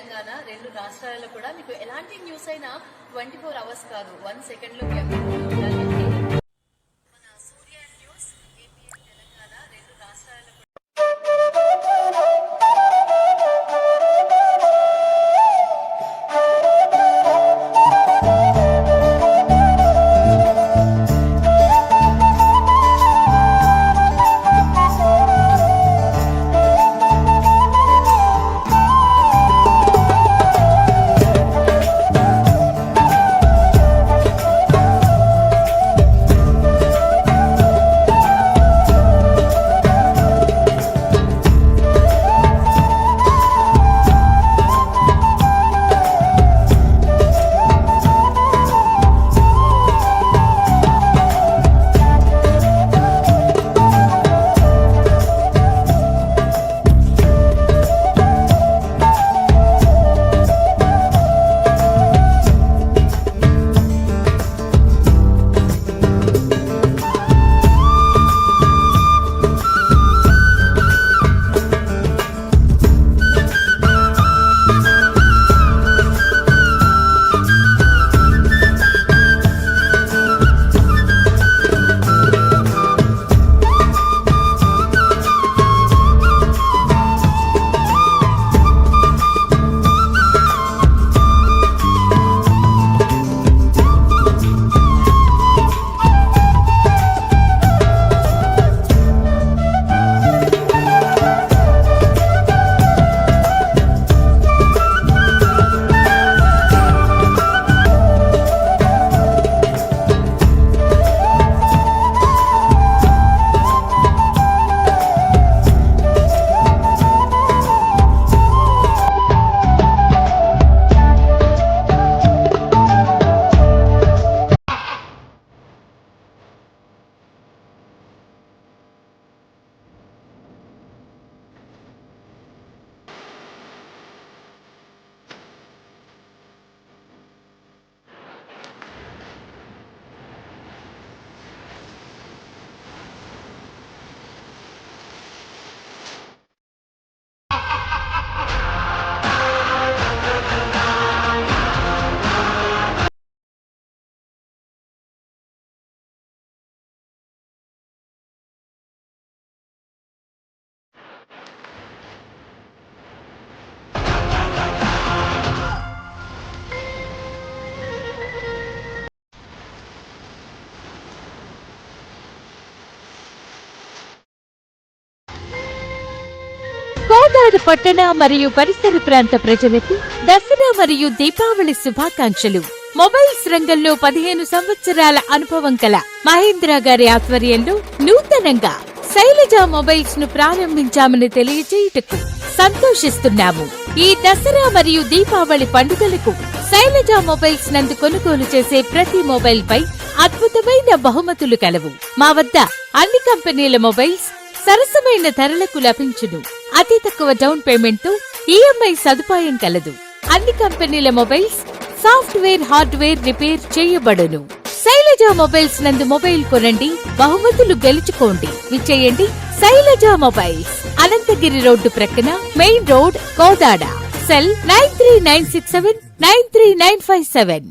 తెలంగాణ 2 రాష్ట్రాలలో కూడా మీకు ఎలాంటి న్యూస్ అయినా 24 అవర్స్ కాదు 1 సెకండ్ లో మీ అకౌంట్లో ఉండాలి అంటే మన సూర్య న్యూస్ ఏపీఎన్ తెలంగాణ 2 రాష్ట్రాలలో కోదాడ పట్టణ మరియు పరిసర ప్రాంత ప్రజలకు దసరా మరియు దీపావళి శుభాకాంక్షలు. మొబైల్స్ రంగంలో 15 సంవత్సరాల అనుభవం కల మహేంద్ర గారి ఆధ్వర్యంలో నూతనంగా శైలజ మొబైల్స్ ను ప్రారంభించామని తెలియజేయుటకు సంతోషిస్తున్నాము. ఈ దసరా మరియు దీపావళి పండుగలకు శైలజ మొబైల్స్ నందు కొనుగోలు చేసే ప్రతి మొబైల్ పై అద్భుతమైన బహుమతులు కలవు. మా వద్ద అన్ని కంపెనీల మొబైల్స్ సరసమైన ధరలకు లభించును. అతి తక్కువ డౌన్ పేమెంట్ తో ఈఎంఐ సదుపాయం కలదు. అన్ని కంపెనీల మొబైల్స్ సాఫ్ట్వేర్ హార్డ్వేర్ రిపేర్ చేయబడును. శైలజ మొబైల్స్ నందు మొబైల్ కొనండి, బహుమతులు గెలుచుకోండి. విచ్చేయండి శైలజ మొబైల్స్, అనంతగిరి రోడ్డు ప్రక్కన, మెయిన్ రోడ్, కోదాడ. సెల్ 9396793957.